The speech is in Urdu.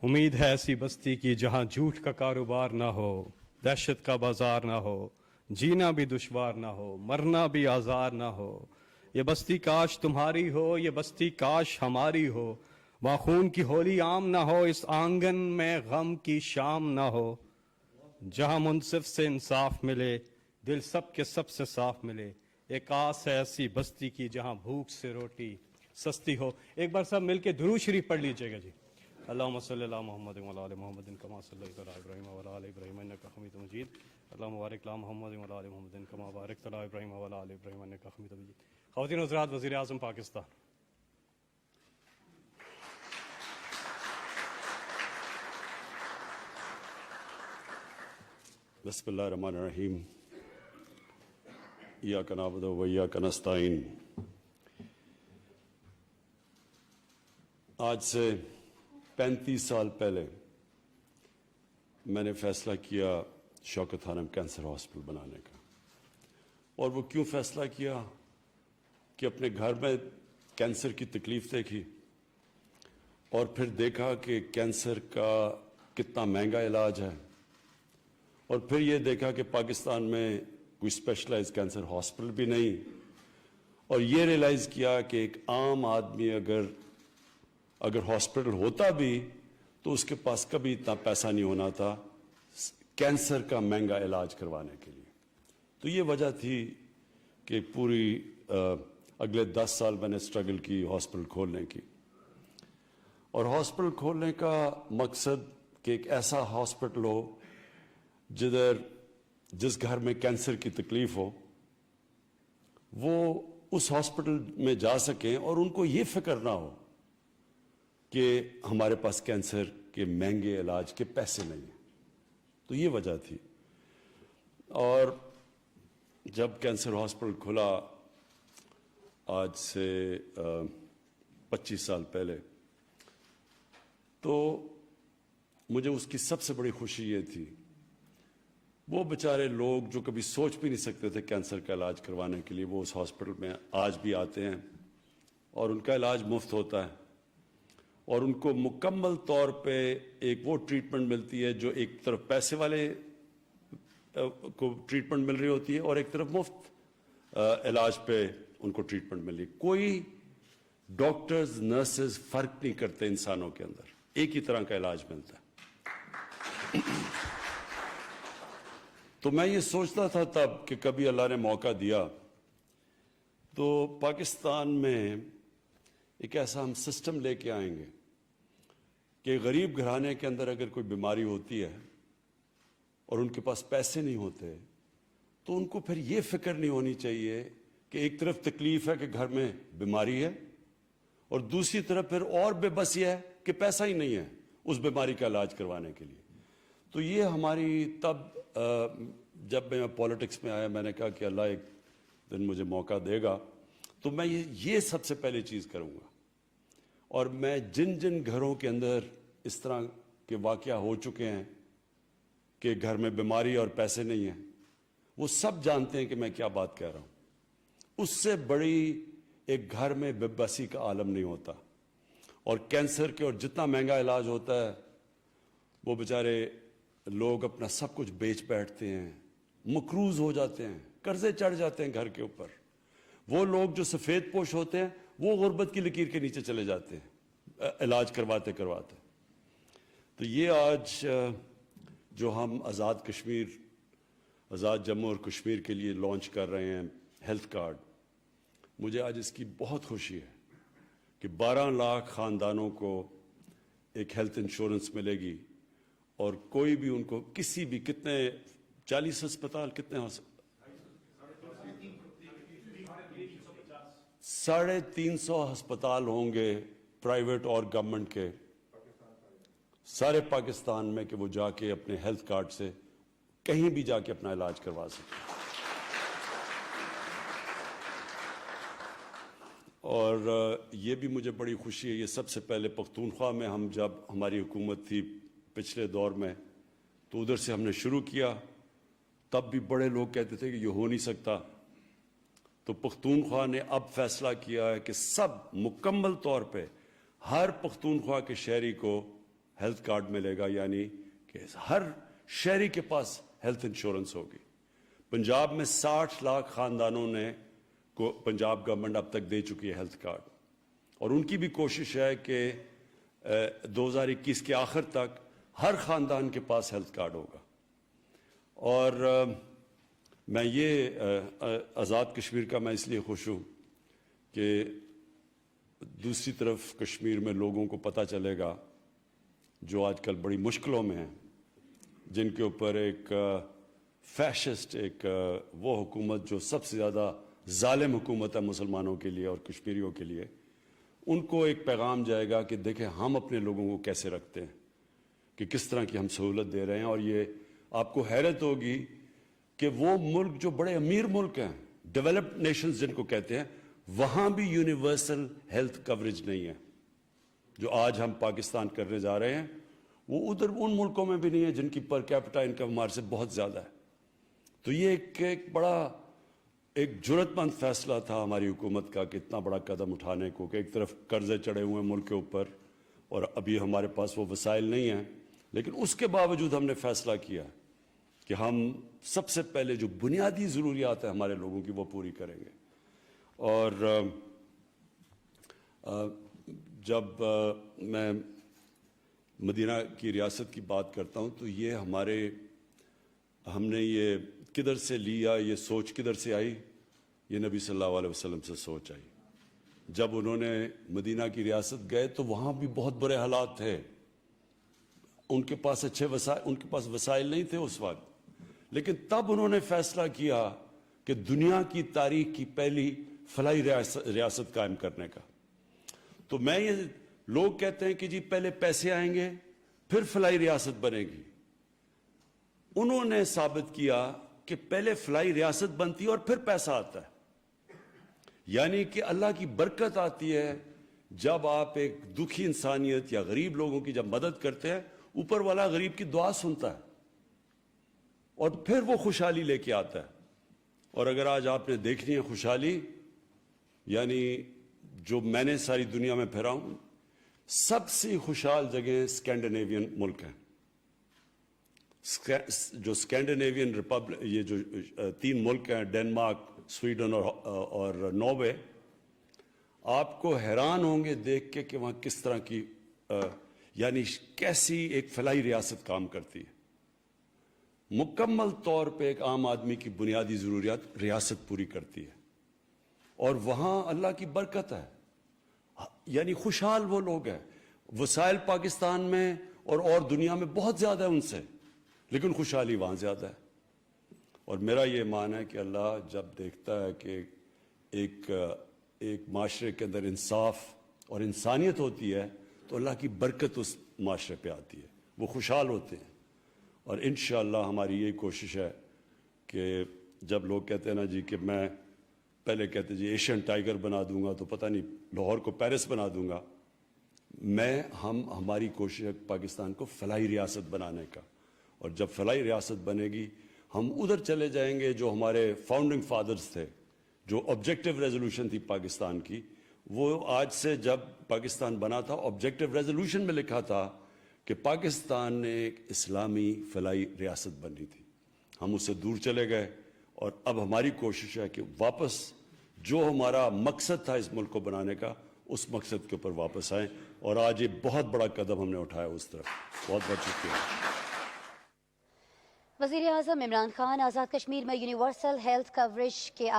امید ہے ایسی بستی کی جہاں جھوٹ کا کاروبار نہ ہو، دہشت کا بازار نہ ہو، جینا بھی دشوار نہ ہو، مرنا بھی آزار نہ ہو۔ یہ بستی کاش تمہاری ہو، یہ بستی کاش ہماری ہو، وہاں خون کی ہولی عام نہ ہو، اس آنگن میں غم کی شام نہ ہو۔ جہاں منصف سے انصاف ملے، دل سب کے سب سے صاف ملے۔ ایک آس ہے ایسی بستی کی جہاں بھوک سے روٹی سستی ہو۔ ایک بار سب مل کے درود شریف پڑھ لیجئے گا جی۔ اللہم صلی اللہ محمد وعلی آل محمد کما صلیت علی ابراہیم وعلی آل ابراہیم انک حمید مجید۔ اللہم بارک علی محمد وعلی آل محمد کما بارکت علی ابراہیم وعلی آل ابراہیم انک حمید مجید۔ خواتین و حضرات، وزیر اعظم پاکستان۔ بسم اللہ الرحمن الرحیم۔ ایاک نعبد و ایاک نستعین۔ آج سے 35 سال پہلے میں نے فیصلہ کیا شوکت خانم کینسر ہاسپٹل بنانے کا۔ اور وہ کیوں فیصلہ کیا کہ اپنے گھر میں کینسر کی تکلیف دیکھی اور پھر دیکھا کہ کینسر کا کتنا مہنگا علاج ہے، اور پھر یہ دیکھا کہ پاکستان میں کوئی اسپیشلائز کینسر ہاسپٹل بھی نہیں، اور یہ ریئلائز کیا کہ ایک عام آدمی اگر ہاسپٹل ہوتا بھی تو اس کے پاس کبھی اتنا پیسہ نہیں ہونا تھا کینسر کا مہنگا علاج کروانے کے لیے۔ تو یہ وجہ تھی کہ پوری اگلے 10 سال میں نے اسٹرگل کی ہاسپٹل کھولنے کی۔ اور ہاسپٹل کھولنے کا مقصد کہ ایک ایسا ہاسپٹل ہو جس گھر میں کینسر کی تکلیف ہو وہ اس ہاسپٹل میں جا سکیں اور ان کو یہ فکر نہ ہو کہ ہمارے پاس کینسر کے مہنگے علاج کے پیسے نہیں ہیں۔ تو یہ وجہ تھی۔ اور جب کینسر ہاسپٹل کھلا آج سے 25 سال پہلے، تو مجھے اس کی سب سے بڑی خوشی یہ تھی، وہ بیچارے لوگ جو کبھی سوچ بھی نہیں سکتے تھے کینسر کا علاج کروانے کے لیے، وہ اس ہاسپٹل میں آج بھی آتے ہیں اور ان کا علاج مفت ہوتا ہے، اور ان کو مکمل طور پہ ایک وہ ٹریٹمنٹ ملتی ہے جو ایک طرف پیسے والے کو ٹریٹمنٹ مل رہی ہوتی ہے اور ایک طرف مفت علاج پہ ان کو ٹریٹمنٹ مل رہی ہے۔ کوئی ڈاکٹرز نرسز فرق نہیں کرتے انسانوں کے اندر، ایک ہی طرح کا علاج ملتا ہے۔ تو میں یہ سوچتا تھا تب کہ کبھی اللہ نے موقع دیا تو پاکستان میں ایک ایسا ہم سسٹم لے کے آئیں گے کہ غریب گھرانے کے اندر اگر کوئی بیماری ہوتی ہے اور ان کے پاس پیسے نہیں ہوتے تو ان کو پھر یہ فکر نہیں ہونی چاہیے کہ ایک طرف تکلیف ہے کہ گھر میں بیماری ہے اور دوسری طرف پھر اور بے بسی ہے کہ پیسہ ہی نہیں ہے اس بیماری کا علاج کروانے کے لیے۔ تو یہ ہماری تب جب میں پولیٹکس میں آیا میں نے کہا کہ اللہ ایک دن مجھے موقع دے گا تو میں یہ سب سے پہلے چیز کروں گا، اور میں جن گھروں کے اندر اس طرح کے واقعہ ہو چکے ہیں کہ گھر میں بیماری اور پیسے نہیں ہیں، وہ سب جانتے ہیں کہ میں کیا بات کہہ رہا ہوں۔ اس سے بڑی ایک گھر میں بے بسی کا عالم نہیں ہوتا، اور کینسر کے اور جتنا مہنگا علاج ہوتا ہے وہ بیچارے لوگ اپنا سب کچھ بیچ بیٹھتے ہیں، مقروض ہو جاتے ہیں، قرضے چڑھ جاتے ہیں گھر کے اوپر۔ وہ لوگ جو سفید پوش ہوتے ہیں وہ غربت کی لکیر کے نیچے چلے جاتے ہیں علاج کرواتے کرواتے۔ تو یہ آج جو ہم آزاد کشمیر، آزاد جموں اور کشمیر کے لیے لانچ کر رہے ہیں ہیلتھ کارڈ، مجھے آج اس کی بہت خوشی ہے کہ 12 لاکھ خاندانوں کو ایک ہیلتھ انشورنس ملے گی، اور کوئی بھی ان کو کسی بھی کتنے 40 ہسپتال کتنے 350 ہسپتال ہوں گے پرائیویٹ اور گورنمنٹ کے سارے پاکستان میں کہ وہ جا کے اپنے ہیلتھ کارڈ سے کہیں بھی جا کے اپنا علاج کروا سکیں۔ اور یہ بھی مجھے بڑی خوشی ہے، یہ سب سے پہلے پختونخوا میں ہم جب ہماری حکومت تھی پچھلے دور میں تو ادھر سے ہم نے شروع کیا، تب بھی بڑے لوگ کہتے تھے کہ یہ ہو نہیں سکتا، تو پختونخوا نے اب فیصلہ کیا ہے کہ سب مکمل طور پہ ہر پختونخوا کے شہری کو ہیلتھ کارڈ ملے گا، یعنی کہ ہر شہری کے پاس ہیلتھ انشورنس ہوگی۔ پنجاب میں 60 لاکھ خاندانوں نے کو پنجاب گورنمنٹ اب تک دے چکی ہے ہیلتھ کارڈ، اور ان کی بھی کوشش ہے کہ 2021 کے آخر تک ہر خاندان کے پاس ہیلتھ کارڈ ہوگا۔ اور میں یہ آزاد کشمیر کا میں اس لیے خوش ہوں کہ دوسری طرف کشمیر میں لوگوں کو پتہ چلے گا جو آج کل بڑی مشکلوں میں ہیں، جن کے اوپر ایک فیشسٹ ایک وہ حکومت جو سب سے زیادہ ظالم حکومت ہے مسلمانوں کے لیے اور کشمیریوں کے لیے، ان کو ایک پیغام جائے گا کہ دیکھیں ہم اپنے لوگوں کو کیسے رکھتے ہیں، کہ کس طرح کی ہم سہولت دے رہے ہیں۔ اور یہ آپ کو حیرت ہوگی کہ وہ ملک جو بڑے امیر ملک ہیں، ڈیولپڈ نیشنز جن کو کہتے ہیں، وہاں بھی یونیورسل ہیلتھ کوریج نہیں ہے۔ جو آج ہم پاکستان کرنے جا رہے ہیں وہ ادھر ان ملکوں میں بھی نہیں ہے جن کی پر کیپٹا انکم ہمارے سے بہت زیادہ ہے۔ تو یہ ایک بڑا ایک جرأت مند فیصلہ تھا ہماری حکومت کا کہ اتنا بڑا قدم اٹھانے کو، کہ ایک طرف قرضے چڑھے ہوئے ہیں ملک کے اوپر اور ابھی ہمارے پاس وہ وسائل نہیں ہیں، لیکن اس کے باوجود ہم نے فیصلہ کیا کہ ہم سب سے پہلے جو بنیادی ضروریات ہیں ہمارے لوگوں کی وہ پوری کریں گے۔ اور جب میں مدینہ کی ریاست کی بات کرتا ہوں تو یہ ہم نے یہ کدھر سے لیا، یہ سوچ کدھر سے آئی؟ یہ نبی صلی اللہ علیہ وسلم سے سوچ آئی۔ جب انہوں نے مدینہ کی ریاست گئے تو وہاں بھی بہت برے حالات تھے، ان کے پاس ان کے پاس وسائل نہیں تھے اس وقت، لیکن تب انہوں نے فیصلہ کیا کہ دنیا کی تاریخ کی پہلی فلاحی ریاست قائم کرنے کا۔ تو یہ لوگ کہتے ہیں کہ جی پہلے پیسے آئیں گے پھر فلاحی ریاست بنے گی، انہوں نے ثابت کیا کہ پہلے فلاحی ریاست بنتی ہے اور پھر پیسہ آتا ہے۔ یعنی کہ اللہ کی برکت آتی ہے جب آپ ایک دکھی انسانیت یا غریب لوگوں کی جب مدد کرتے ہیں، اوپر والا غریب کی دعا سنتا ہے اور پھر وہ خوشحالی لے کے آتا ہے۔ اور اگر آج آپ نے دیکھنی ہے خوشحالی، یعنی جو میں نے ساری دنیا میں پھرا ہوں، سب سے خوشحال جگہیں اسکینڈینیوین ملک ہیں۔ جو اسکینڈینیوین ریپبلک، یہ جو 3 ملک ہیں، ڈنمارک، سویڈن اور ناروے، آپ کو حیران ہوں گے دیکھ کے کہ وہاں کس طرح کی یعنی کیسی ایک فلاحی ریاست کام کرتی ہے۔ مکمل طور پہ ایک عام آدمی کی بنیادی ضروریات ریاست پوری کرتی ہے، اور وہاں اللہ کی برکت ہے، یعنی خوشحال وہ لوگ ہیں۔ وسائل پاکستان میں اور دنیا میں بہت زیادہ ہے ان سے، لیکن خوشحالی وہاں زیادہ ہے۔ اور میرا یہ مان ہے کہ اللہ جب دیکھتا ہے کہ ایک معاشرے کے اندر انصاف اور انسانیت ہوتی ہے تو اللہ کی برکت اس معاشرے پہ آتی ہے، وہ خوشحال ہوتے ہیں۔ اور انشاءاللہ ہماری یہی کوشش ہے کہ جب لوگ کہتے ہیں نا جی کہ میں پہلے کہتے جی ایشین ٹائیگر بنا دوں گا تو پتہ نہیں لاہور کو پیرس بنا دوں گا، ہماری کوشش ہے پاکستان کو فلاحی ریاست بنانے کا۔ اور جب فلاحی ریاست بنے گی ہم ادھر چلے جائیں گے جو ہمارے فاؤنڈنگ فادرز تھے، جو آبجیکٹیو ریزولوشن تھی پاکستان کی، وہ آج سے جب پاکستان بنا تھا آبجیکٹیو ریزولوشن میں لکھا تھا کہ پاکستان نے ایک اسلامی فلاحی ریاست بنی تھی۔ ہم اس سے دور چلے گئے، اور اب ہماری کوشش ہے کہ واپس جو ہمارا مقصد تھا اس ملک کو بنانے کا، اس مقصد کے اوپر واپس آئیں، اور آج یہ بہت بڑا قدم ہم نے اٹھایا اس طرف۔ بہت بہت شکریہ۔ وزیر اعظم عمران خان آزاد کشمیر میں یونیورسل ہیلتھ کوریج کے